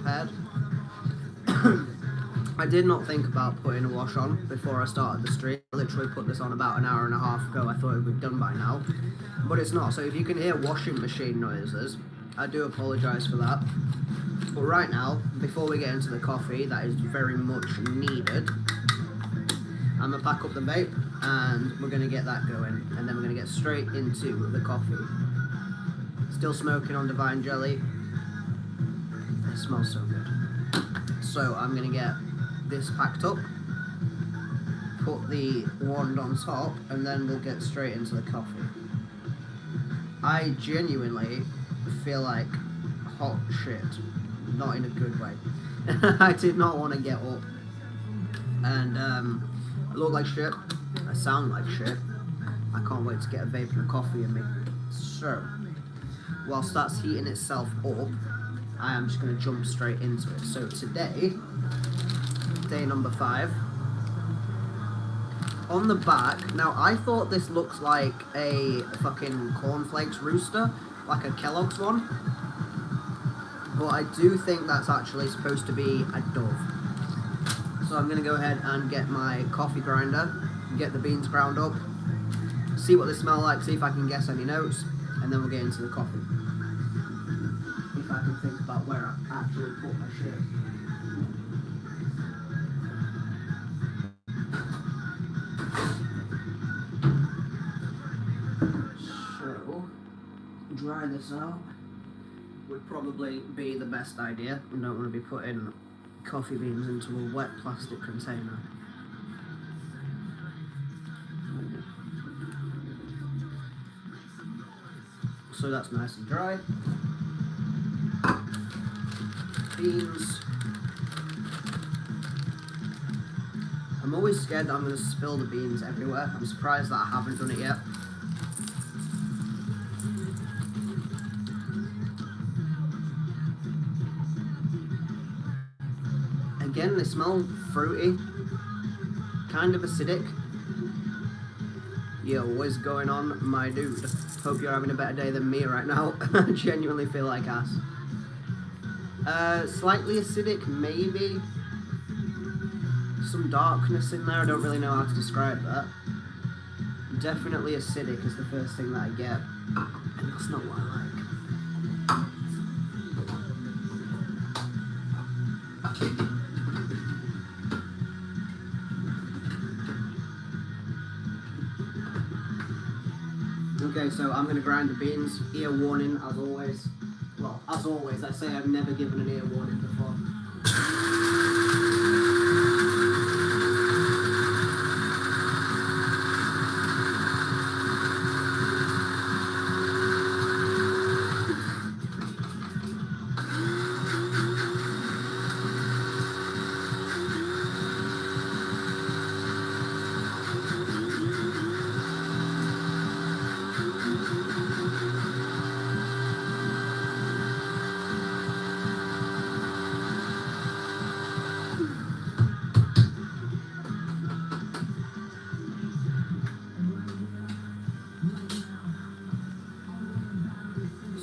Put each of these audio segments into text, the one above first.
prepared. I did not think about putting a wash on before I started the stream. I literally put this on about an hour and a half ago. I thought it would be done by now, but it's not. So if you can hear washing machine noises, I do apologise for that. But right now, before we get into the coffee, that is very much needed, I'm going to pack up the vape and we're going to get that going, and then we're going to get straight into the coffee. Still smoking on Divine Jelly. It smells so good. So I'm going to get this packed up, put the wand on top, and then we'll get straight into the coffee. I genuinely feel like hot shit, not in a good way. I did not want to get up, and I look like shit, I sound like shit. I can't wait to get a vape and a coffee in me. So, whilst that's heating itself up, I am just going to jump straight into it. So today, day number 5. On the back, now I thought this looks like a fucking cornflakes rooster, like a Kellogg's one. But I do think that's actually supposed to be a dove. So I'm going to go ahead and get my coffee grinder, get the beans ground up, see what they smell like, see if I can guess any notes, and then we'll get into the coffee. If I can think about where I actually put my shit. So, dry this out would probably be the best idea. We don't want to be putting coffee beans into a wet plastic container. So that's nice and dry. Beans. I'm always scared that I'm going to spill the beans everywhere. I'm surprised that I haven't done it yet. Again, they smell fruity, kind of acidic. Yo, what's going on, my dude? Hope you're having a better day than me right now. I genuinely feel like ass. Slightly acidic, maybe. Some darkness in there, I don't really know how to describe that. Definitely acidic is the first thing that I get, and that's not what I like. Okay, so I'm going to grind the beans. Ear warning, as always. Well, as always, I say I've never given an ear warning before.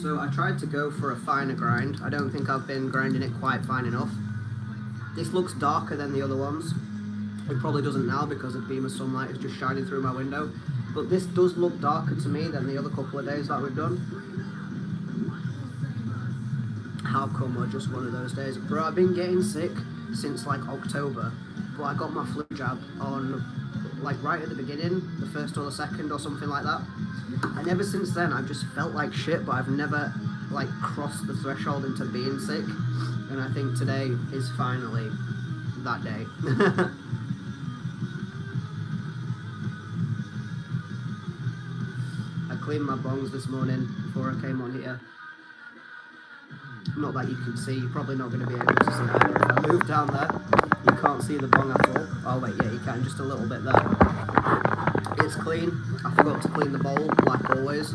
So I tried to go for a finer grind. I don't think I've been grinding it quite fine enough. This looks darker than the other ones. It probably doesn't now because a beam of sunlight is just shining through my window. But this does look darker to me than the other couple of days that we've done. How come we're just one of those days? Bro, I've been getting sick since like October. But I got my flu jab on like right at the beginning, the 1st or the 2nd or something like that. And ever since then, I've just felt like shit, but I've never, like, crossed the threshold into being sick. And I think today is finally that day. I cleaned my bongs this morning before I came on here. Not that you can see, you're probably not going to be able to see either. If I move down there, you can't see the bong at all. Oh wait, yeah, you can, just a little bit there. It's clean. I forgot to clean the bowl, like always.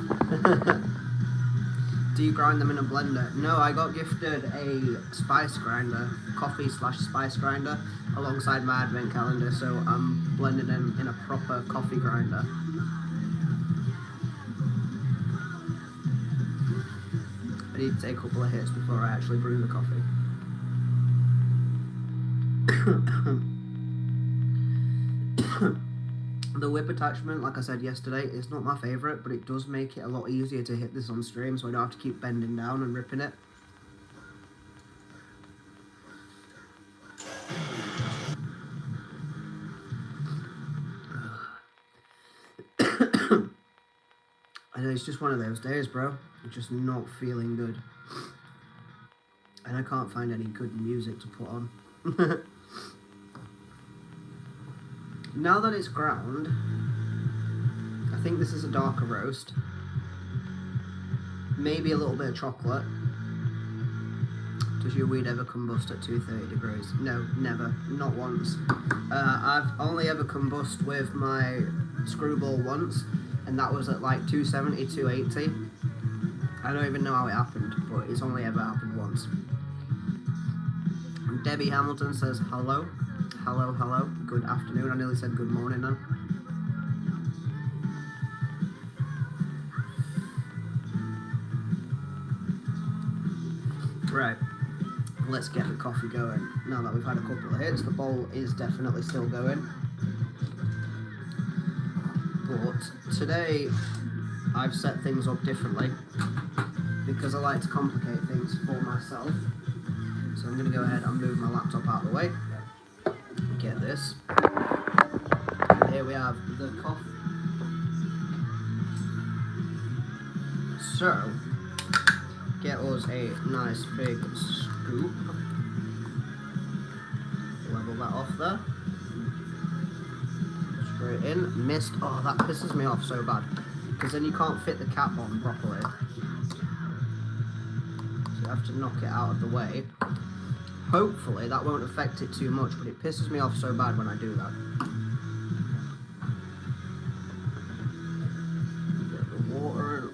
Do you grind them in a blender? No, I got gifted a spice grinder, coffee/spice grinder, alongside my advent calendar, so I'm blending them in a proper coffee grinder. I need to take a couple of hits before I actually brew the coffee. The whip attachment, like I said yesterday, is not my favourite, but it does make it a lot easier to hit this on stream, so I don't have to keep bending down and ripping it. And it's just one of those days, bro. I'm just not feeling good. And I can't find any good music to put on. Now that it's ground, I think this is a darker roast. Maybe a little bit of chocolate. Does your weed ever combust at 230 degrees? No, never. Not once. I've only ever combust with my screwball once, and that was at like 270, 280. I don't even know how it happened, but it's only ever happened once. Debbie Hamilton says hello. Hello, hello. Good afternoon. I nearly said good morning then. Right. Let's get the coffee going. Now that we've had a couple of hits, the bowl is definitely still going. But today, I've set things up differently because I like to complicate things for myself. So I'm going to go ahead and move my laptop out of the way. Get this. And here we have the coffee. So, get us a nice big scoop. Level that off there. Straight in. Missed. Oh, that pisses me off so bad. Because then you can't fit the cap on properly. So you have to knock it out of the way. Hopefully that won't affect it too much, but it pisses me off so bad when I do that. Get the water.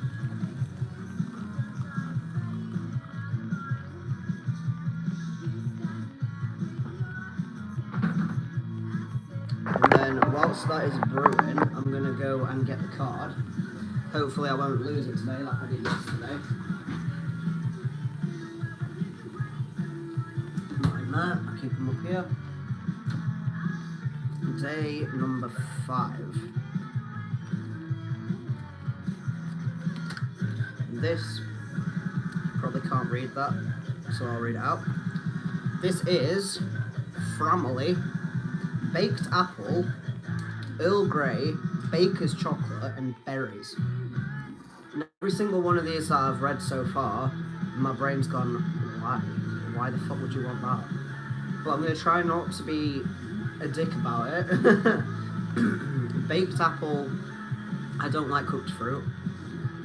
And then whilst that is brewing, I'm going to go and get the card. Hopefully I won't lose it today like I did yesterday. I keep them up here. Day number 5. This, probably can't read that, so I'll read it out. This is Framley, baked apple, Earl Grey, baker's chocolate, and berries. And every single one of these that I've read so far, my brain's gone, why? Why the fuck would you want that? But I'm going to try not to be a dick about it. Baked apple, I don't like cooked fruit.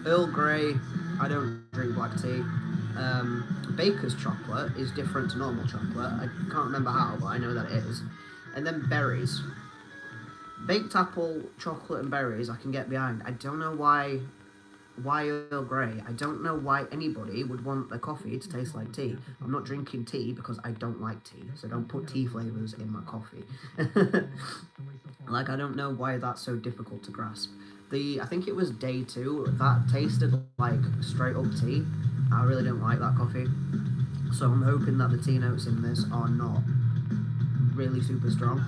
Earl Grey, I don't drink black tea. Baker's chocolate is different to normal chocolate. I can't remember how, but I know that it is. And then berries. Baked apple, chocolate and berries I can get behind. I don't know why Earl Grey. I don't know why anybody would want their coffee to taste like tea. I'm not drinking tea because I don't like tea, so don't put tea flavours in my coffee. Like, I don't know why that's so difficult to grasp. I think it was day 2, that tasted like straight up tea. I really don't like that coffee. So I'm hoping that the tea notes in this are not really super strong.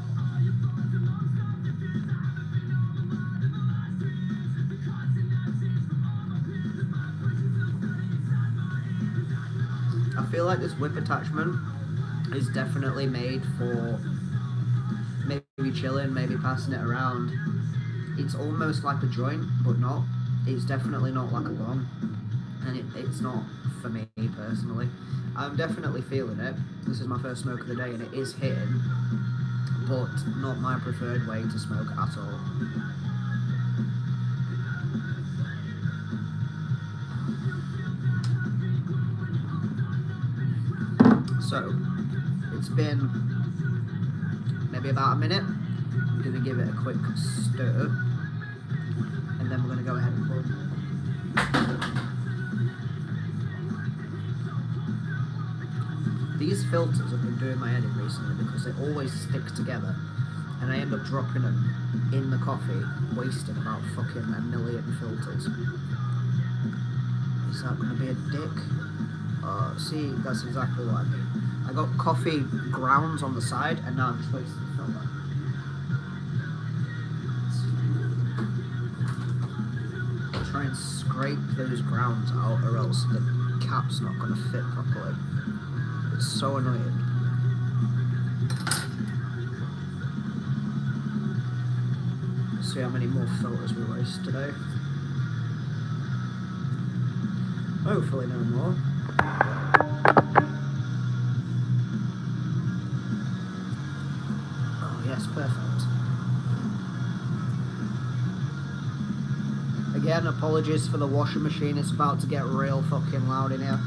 I feel like this whip attachment is definitely made for maybe chilling, maybe passing it around. It's almost like a joint, but not. It's definitely not like a bong, and it's not for me personally. I'm definitely feeling it. This is my first smoke of the day, and it is hitting, but not my preferred way to smoke at all. So, it's been maybe about a minute. I'm going to give it a quick stir, and then we're going to go ahead and pour. These filters have been doing my head in recently because they always stick together, and I end up dropping them in the coffee, wasting about fucking a million filters. Is that going to be a dick? See, that's exactly what I mean. I got coffee grounds on the side, and now I'm just wasting the filter. Try and scrape those grounds out, or else the cap's not going to fit properly. It's so annoying. Let's see how many more filters we waste today. Hopefully no more. Oh yes, perfect. Again, apologies for the washing machine, it's about to get real fucking loud in here.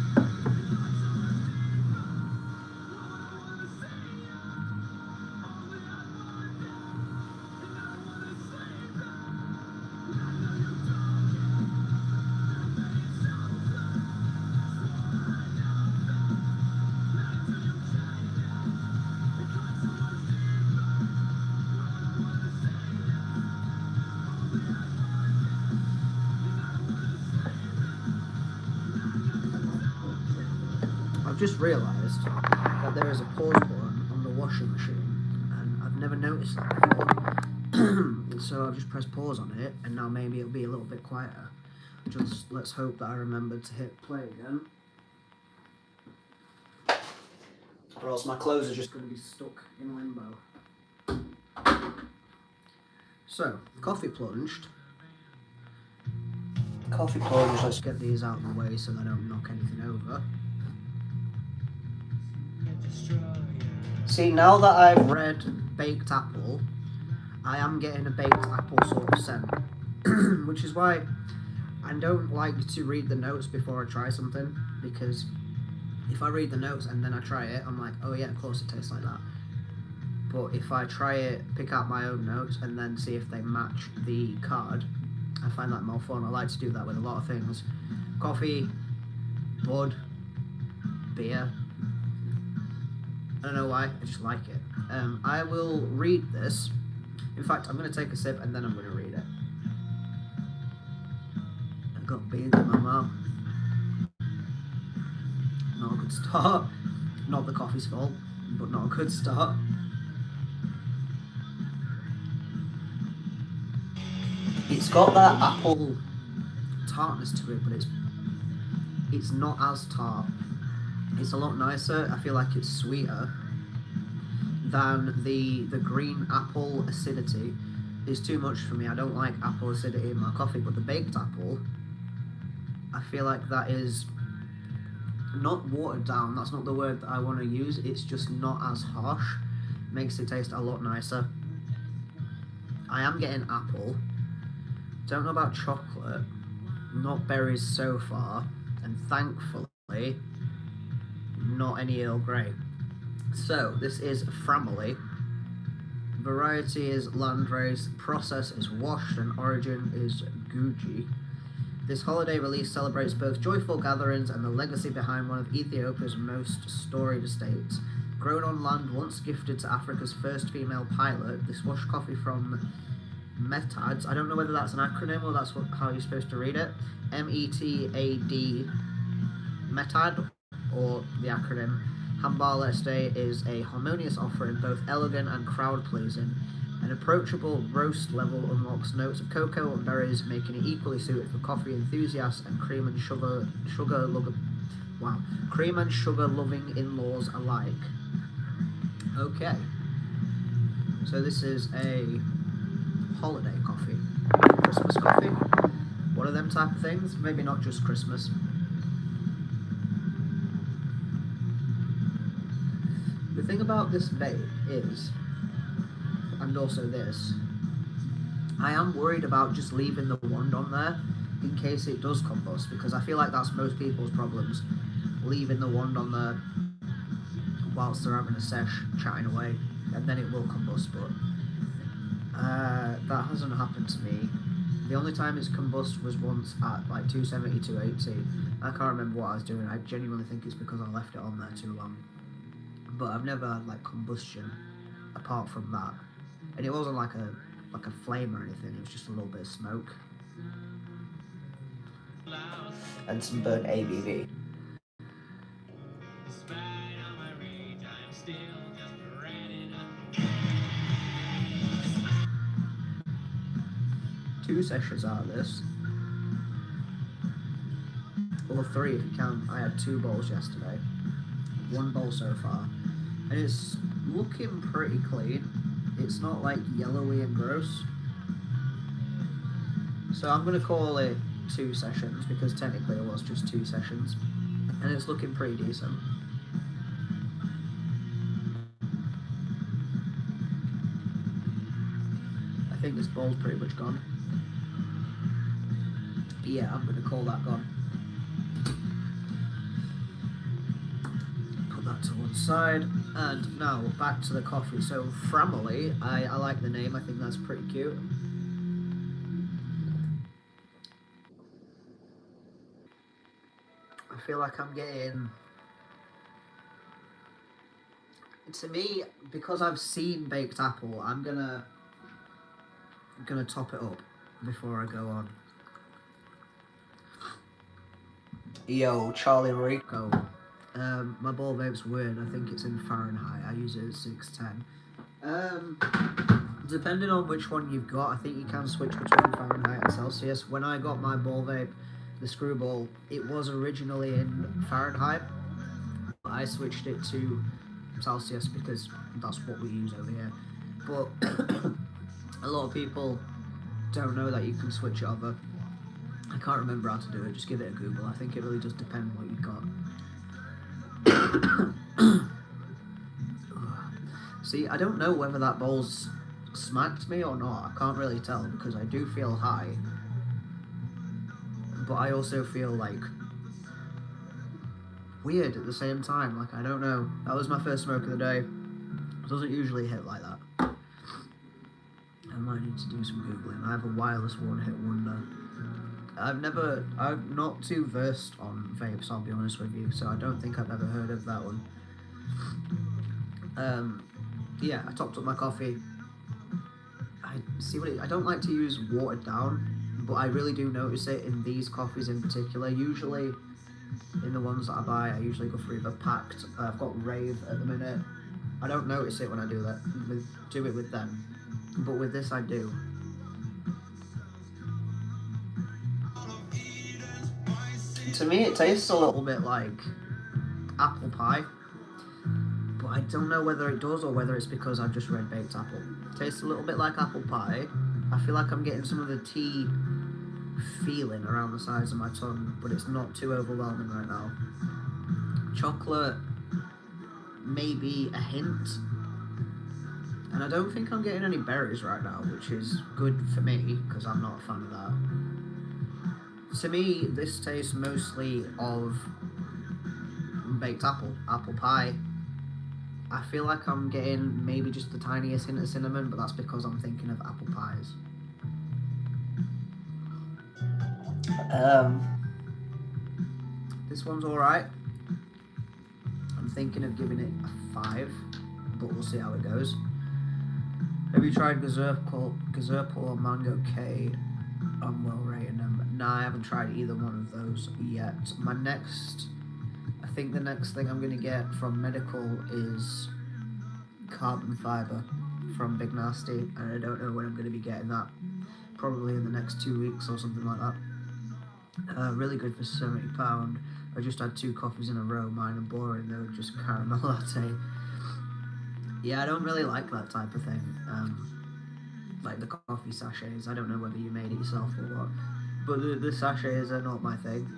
I've just realised that there is a pause button on the washing machine, and I've never noticed that before. So I've just pressed pause on it, and now maybe it'll be a little bit quieter. Just let's hope that I remember to hit play again. Or else my clothes are just going to be stuck in limbo. So, coffee plunged. Let's get these out of the way so I don't knock anything over. See, now that I've read baked apple, I am getting a baked apple sort of scent. Which is why I don't like to read the notes before I try something, because if I read the notes and then I try it, I'm like, oh yeah, of course it tastes like that. But if I try it, pick out my own notes, and then see if they match the card, I find that more fun. I like to do that with a lot of things. Coffee, bud, beer. I don't know why, I just like it. I will read this. In fact, I'm going to take a sip and then I'm going to read it. I've got beans in my mouth. Not a good start. Not the coffee's fault, but not a good start. It's got that apple tartness to it, but it's not as tart. It's a lot nicer. I feel like it's sweeter than the green apple acidity is too much for me. I don't like apple acidity in my coffee, but the baked apple, I feel like that is not watered down. That's not the word that I want to use. It's just not as harsh. Makes it taste a lot nicer. I am getting apple. Don't know about chocolate. Not berries so far. And thankfully, not any Earl Grey. So, this is Family. Variety is landrace, process is washed, and origin is Guji. This holiday release celebrates both joyful gatherings and the legacy behind one of Ethiopia's most storied estates. Grown on land once gifted to Africa's first female pilot, this washed coffee from Metads, I don't know whether that's an acronym or that's how you're supposed to read it, M-E-T-A-D, Metad, or the acronym Hambala Estate, is a harmonious offering, both elegant and crowd-pleasing. An approachable roast level unlocks notes of cocoa and berries, making it equally suited for coffee enthusiasts and cream and sugar loving in-laws alike. Okay, so this is a holiday coffee, Christmas coffee, one of them type of things. Maybe not just Christmas. The thing about this vape is, and also this, I am worried about just leaving the wand on there in case it does combust, because I feel like that's most people's problems, leaving the wand on there whilst they're having a sesh, chatting away, and then it will combust, but that hasn't happened to me. The only time it's combust was once at like 270, 280. I can't remember what I was doing. I genuinely think it's because I left it on there too long. But I've never had like combustion apart from that. And it wasn't like a flame or anything, it was just a little bit of smoke. And some burnt ABV. Two sessions out of this. Or three if you count. I had 2 bowls yesterday. 1 bowl so far. And it's looking pretty clean. It's not like yellowy and gross. So I'm going to call it 2 sessions because technically it was just 2 sessions. And it's looking pretty decent. I think this bowl's pretty much gone. Yeah, I'm going to call that gone. Put that to one side. And now back to the coffee. So Framily, I like the name. I think that's pretty cute. I feel like I'm getting... To me, because I've seen baked apple, I'm gonna top it up before I go on. Yo, Charlie Rico. My ball vape's weird. I think it's in Fahrenheit. I use it at 610. Depending on which one you've got, I think you can switch between Fahrenheit and Celsius. When I got my ball vape, the screwball, it was originally in Fahrenheit, but I switched it to Celsius because that's what we use over here. But a lot of people don't know that you can switch it over. I can't remember how to do it. Just give it a Google. I think it really does depend what you've got. See, I don't know whether that bowl's smacked me or not. I can't really tell because I do feel high, but I also feel like weird at the same time. Like, I don't know. That was my first smoke of the day. It doesn't usually hit like that. I might need to do some Googling. I have a wireless one-hit wonder. I'm not too versed on vapes, I'll be honest with you, so I don't think I've ever heard of that one. Yeah, I topped up my coffee. I don't like to use watered down, but I really do notice it in these coffees in particular. Usually, in the ones that I buy, I usually go for either packed. I've got Rave at the minute. I don't notice it when I do it with them, but with this I do. To me, it tastes a little bit like apple pie, but I don't know whether it does or whether it's because I've just read baked apple. It tastes a little bit like apple pie. I feel like I'm getting some of the tea feeling around the sides of my tongue, but it's not too overwhelming right now. Chocolate, maybe a hint. And I don't think I'm getting any berries right now, which is good for me, because I'm not a fan of that. To me, this tastes mostly of baked apple pie. I feel like I'm getting maybe just the tiniest hint of cinnamon, but that's because I'm thinking of apple pies. This one's alright. I'm thinking of giving it a 5, but we'll see how it goes. Have you tried Gazerpal or Mango K? I'm well rating them. Nah, I haven't tried either one of those yet. I think the next thing I'm going to get from medical is carbon fiber from Big Nasty, and I don't know when I'm going to be getting that. Probably in the next 2 weeks or something like that. Really good for £70. I just had 2 coffees in a row. Mine are boring though, just caramel latte. Yeah, I don't really like that type of thing. Like the coffee sachets. I don't know whether you made it yourself or what, but the sachets are not my thing.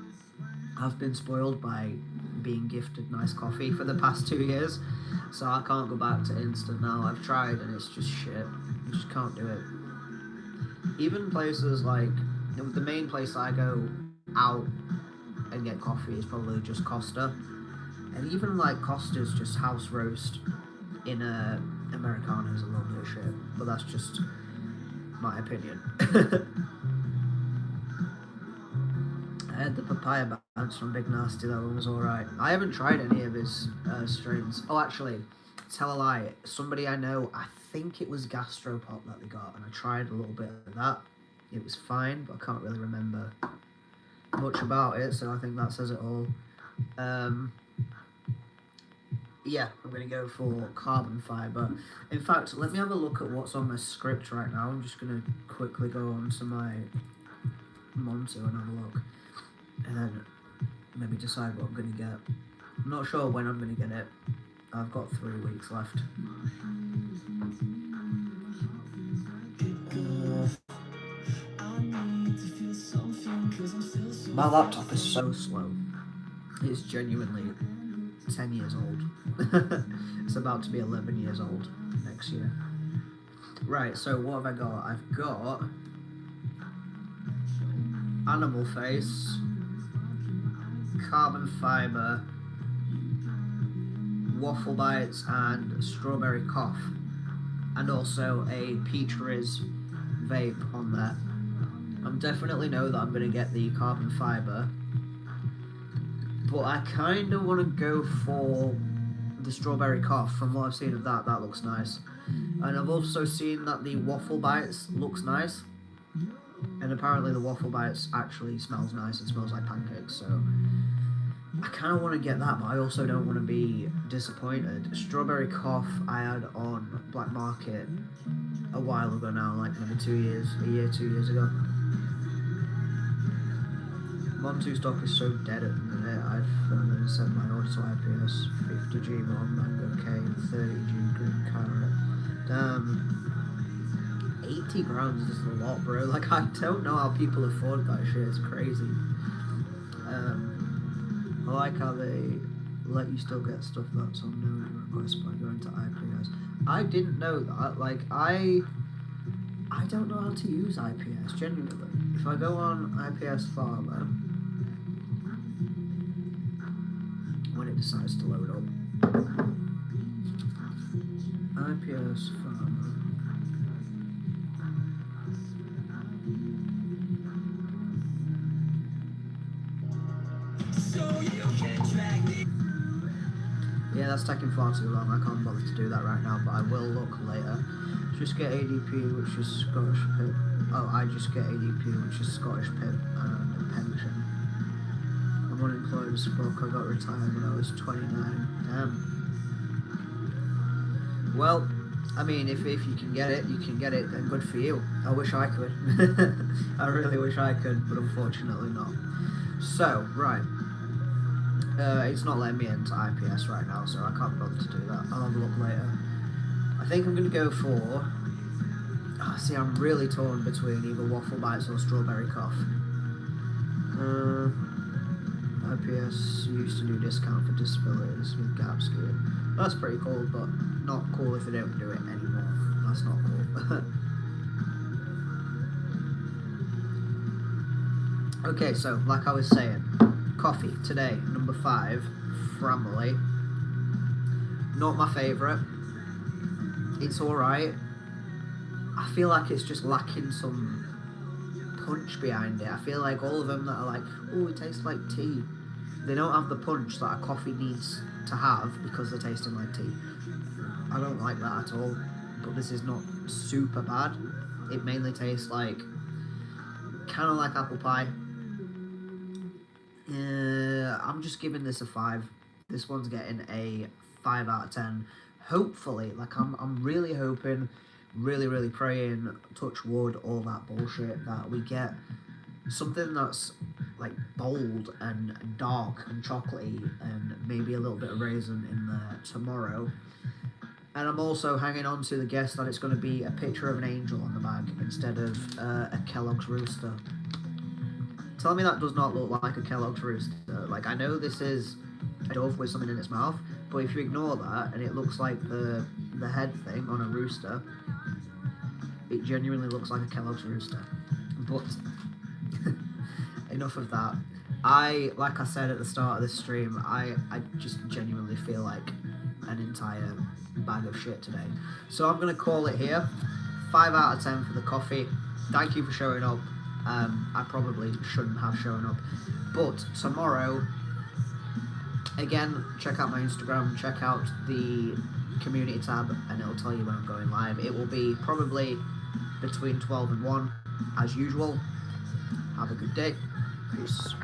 I've been spoiled by being gifted nice coffee for the past 2 years, so I can't go back to instant now. I've tried and it's just shit. I just can't do it. Even places like, the main place I go out and get coffee is probably just Costa, and even like Costa's just house roast in a Americano is a little bit of shit, but that's just my opinion. I had the papaya bounce from Big Nasty, that one was alright. I haven't tried any of his strains. Oh, actually, tell a lie, somebody I know, I think it was Gastropop that they got, and I tried a little bit of that. It was fine, but I can't really remember much about it, so I think that says it all. yeah, I'm going to go for carbon fibre. In fact, let me have a look at what's on my script right now. I'm just going to quickly go on to my Monto and have a look. And then maybe decide what I'm going to get. I'm not sure when I'm going to get it. I've got 3 weeks left. My laptop is so slow. It's genuinely 10 years old. It's about to be 11 years old next year. Right, so what have I got? I've got animal face, carbon fibre, waffle bites and strawberry cough, and also a peach riz vape on there. I definitely know that I'm going to get the carbon fibre, but I kind of want to go for the strawberry cough. From what I've seen of that, that looks nice. And I've also seen that the waffle bites looks nice, and apparently the waffle bites actually smells nice. It smells like pancakes, so I kind of want to get that, but I also don't want to be disappointed. Strawberry cough I had on Black Market a while ago now, like maybe 2 years ago. Montu stock is so dead at the minute. I've sent my order to IPS, 50G Mon, Mango Cane, 30G Green Carrot. Damn, 80 grams is a lot, bro. Like, I don't know how people afford that shit. It's crazy. I like how they let you still get stuff that's on no request by going to IPS. I didn't know that. Like, I don't know how to use IPS, genuinely. If I go on IPS Farmer, when it decides to load up, IPS Farmer. Yeah, that's taking far too long. I can't bother to do that right now, but I will look later. Just get ADP, which is Scottish PIP. Oh, I just get ADP, which is Scottish PIP and a pension. I'm unemployed as fuck. I got retired when I was 29. Damn. Well, I mean, if you can get it, you can get it, then good for you. I wish I could. I really wish I could, but unfortunately not. So, right. It's not letting me into IPS right now, so I can't bother to do that. I'll have a look later. I think I'm going to go for... Oh, see, I'm really torn between either waffle bites or strawberry cough. IPS used to do discount for disabilities with gap scheme. That's pretty cool, but not cool if they don't do it anymore. That's not cool. Okay, so like I was saying, coffee today, number 5, Framley. Not my favourite. It's alright. I feel like it's just lacking some punch behind it. I feel like all of them that are like, oh, it tastes like tea, they don't have the punch that a coffee needs to have because they're tasting like tea. I don't like that at all, but this is not super bad. It mainly tastes like, kind of like apple pie. I'm just giving this a 5. This one's getting a 5 out of 10. Hopefully, like I'm really hoping, really praying, touch wood, all that bullshit, that we get something that's like bold and dark and chocolatey and maybe a little bit of raisin in there tomorrow. And I'm also hanging on to the guess that it's going to be a picture of an angel on the bag instead of a Kellogg's Rooster. Tell me that does not look like a Kellogg's Rooster. Like, I know this is a dove with something in its mouth, but if you ignore that and it looks like the head thing on a rooster, it genuinely looks like a Kellogg's Rooster. But enough of that. Like I said at the start of this stream, I just genuinely feel like an entire bag of shit today. So I'm going to call it here. 5 out of 10 for the coffee. Thank you for showing up. I probably shouldn't have shown up, but tomorrow, again, check out my Instagram, check out the community tab, and it'll tell you when I'm going live. It will be probably between 12 and 1, as usual. Have a good day. Peace.